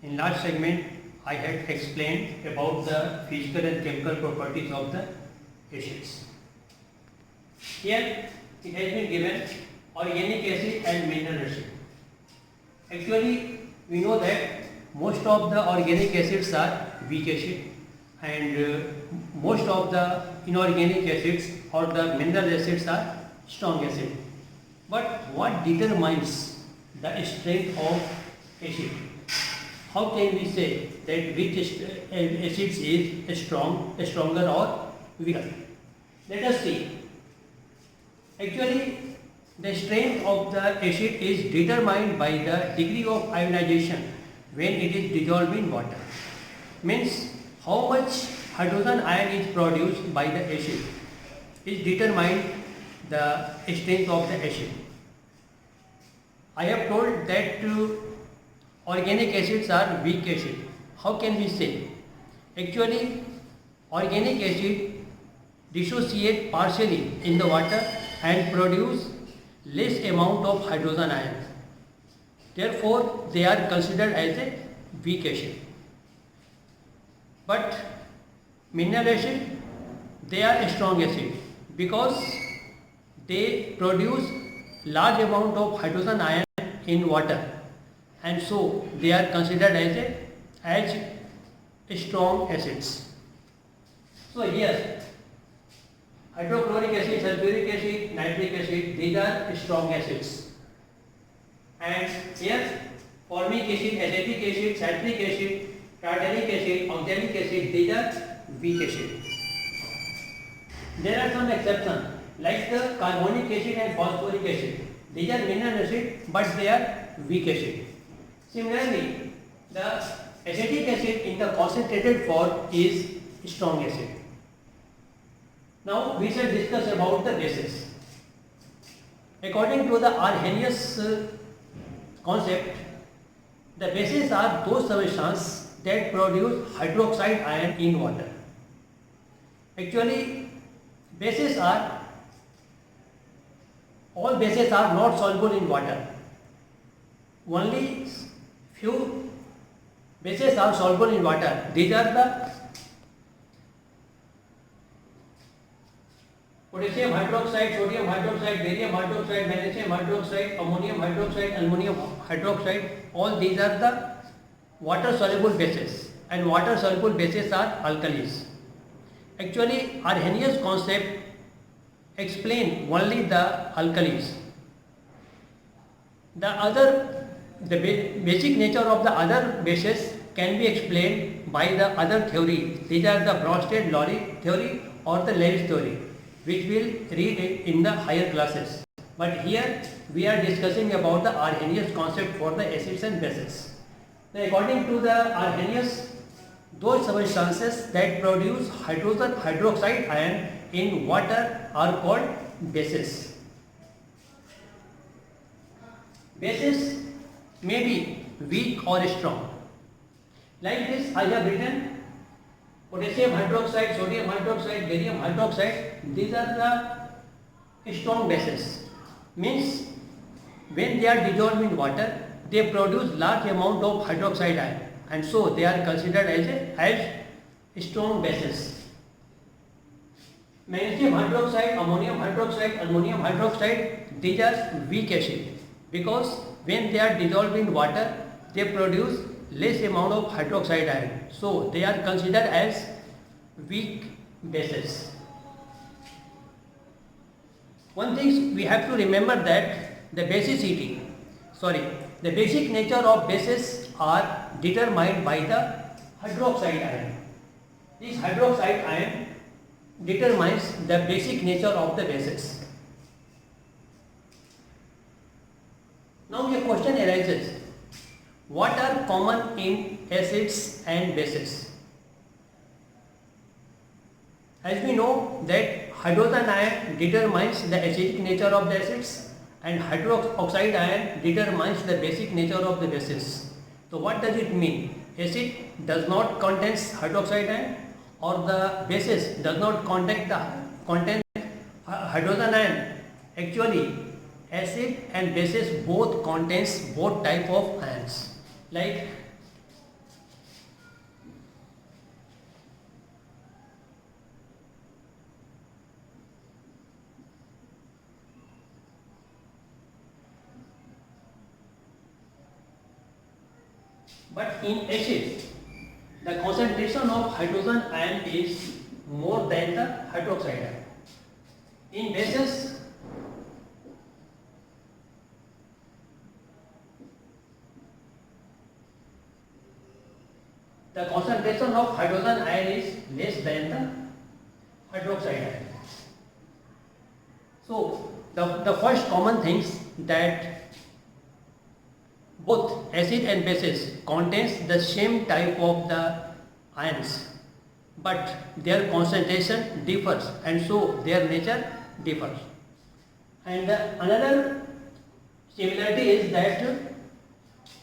In last segment, I had explained about the physical and chemical properties of the acids. Here it has been given organic acid and mineral acid. Actually, we know that most of the organic acids are weak acid and most of the inorganic acids or the mineral acids are strong acid. But what determines the strength of acid? How can we say that which acids is stronger or weaker? Let us see. Actually, the strength of the acid is determined by the degree of ionization when it is dissolved in water. Means how much hydrogen ion is produced by the acid is determined the strength of the acid. I have told that organic acids are weak acid. How can we say? Actually, organic acid dissociate partially in the water and produce less amount of hydrogen ion. Therefore, they are considered as a weak acid. But mineral acid, they are a strong acid because they produce large amount of hydrogen ion in water, and so they are considered as strong acids. So here hydrochloric acid, sulfuric acid, nitric acid, these are strong acids. And here formic acid, acetic acid, citric acid, tartaric acid, oxalic acid, these are weak acid. There are some exceptions like the carbonic acid and phosphoric acid. These are mineral acid but they are weak acid. Similarly, the acetic acid in the concentrated form is strong acid. Now we shall discuss about the bases. According to the Arrhenius concept, the bases are those substances that produce hydroxide ion in water. Actually, all bases are not soluble in water. Only few bases are soluble in water. These are the potassium hydroxide, sodium hydroxide, barium hydroxide, magnesium hydroxide, ammonium hydroxide, aluminum hydroxide. All these are the water soluble bases, and water soluble bases are alkalis. Actually, Arrhenius concept explain only the alkalis. The basic nature of the other bases can be explained by the other theory. These are the Bronsted-Lowry theory or the Lewis theory, which we'll read in the higher classes. But here we are discussing about the Arrhenius concept for the acids and bases. Now, according to the Arrhenius, those substances that produce hydrogen hydroxide ion in water are called bases. Bases may be weak or strong. Like this, I have written potassium hydroxide, sodium hydroxide, barium hydroxide. These are the strong bases. Means when they are dissolved in water, they produce large amount of hydroxide ion, and so they are considered as strong bases. Magnesium hydroxide, ammonium hydroxide, aluminum hydroxide, these are weak acid because when they are dissolved in water, they produce less amount of hydroxide ion. So they are considered as weak bases. One thing we have to remember that the basic nature of bases are determined by the hydroxide ion. This hydroxide ion determines the basic nature of the bases. Now a question arises, what are common in acids and bases? As we know that hydrogen ion determines the acidic nature of the acids and hydroxide ion determines the basic nature of the bases. So what does it mean? Acid does not contain hydroxide ion or the bases does not contain hydrogen ion. Actually, acid and bases both contains both type of ions. Like But in acid, the concentration of hydrogen ion is more than the hydroxide ion. In bases, the concentration of hydrogen ion is less than the hydroxide ion. So the first common things that both acid and bases contains the same type of the ions, but their concentration differs and so their nature differs. And another similarity is that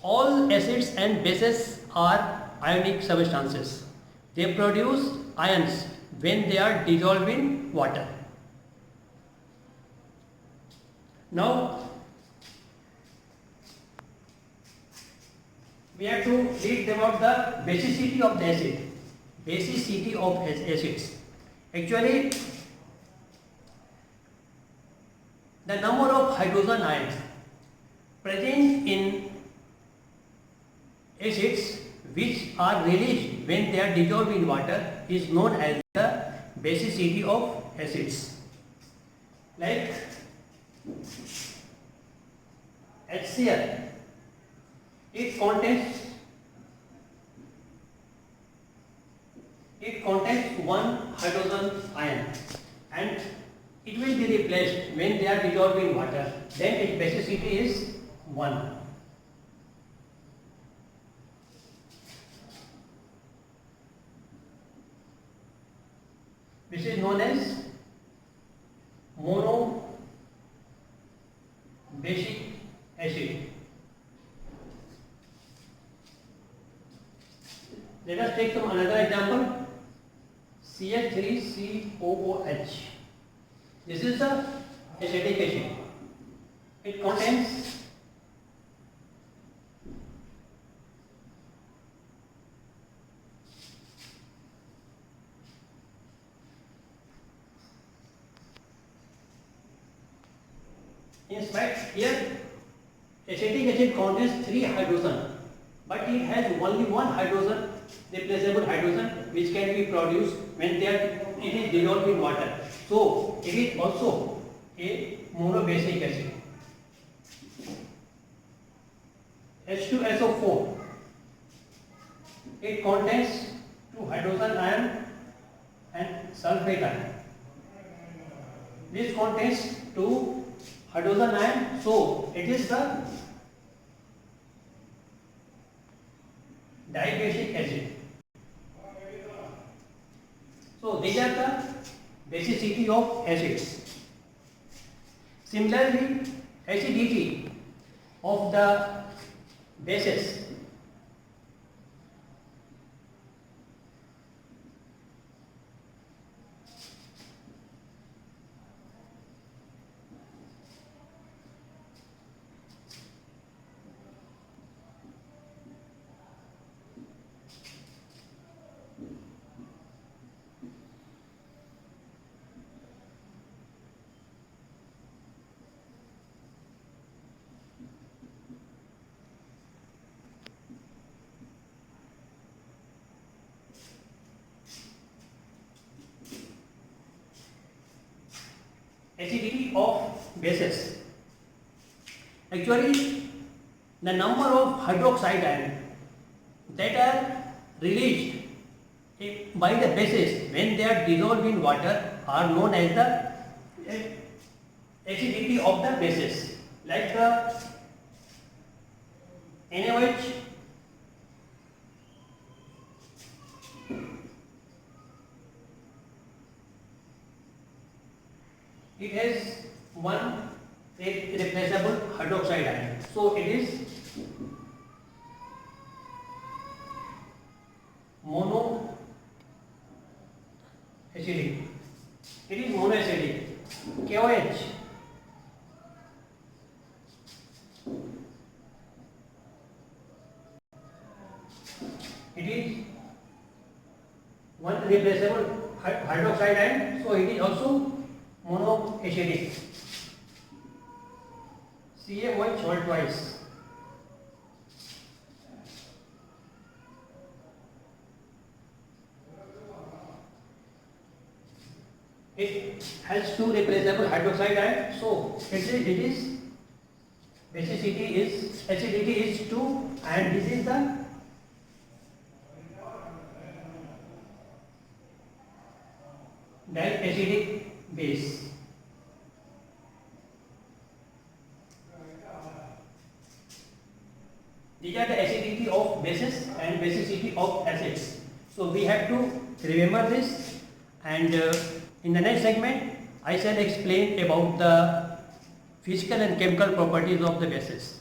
all acids and bases are ionic substances. They produce ions when they are dissolved in water. Now we have to read about the basicity of the acid. Basicity of acids. Actually, the number of hydrogen ions present in acids which are released when they are dissolved in water is known as the basicity of acids. Like HCl, it contains one hydrogen ion and it will be replaced when they are dissolved in water. Then its basicity is 1. This is known as monobasic acid. Let us take some another example. CH3COOH. This is the acetic acid. It contains in fact here acetic acid contains 3 hydrogen, but it has only one hydrogen, replaceable hydrogen, which can be produced when it is dissolved in water. So it is also a monobasic acid. H2SO4, it contains 2 hydrogen ion and sulfate ion. This contains 2 hydrogen ion, so it is the dibasic acid. So these are the basicity of acids. Similarly, acidity of the bases. Acidity of bases. Actually, the number of hydroxide ions that are released by the bases when they are dissolved in water are known as the acidity of the bases. Like the NaOH, it has one irreplaceable hydroxide ion. So it is monoacidic. It is monoacidic. KOH, it is one irreplaceable hydroxide ion. So it is also monoacidic. CaOH twice. it has two replaceable hydroxide ions, so it is basicity is acidity is 2 and this is the diacidic base. These are the acidity of bases and basicity of acids. So we have to remember this, and in the next segment I shall explain about the physical and chemical properties of the bases.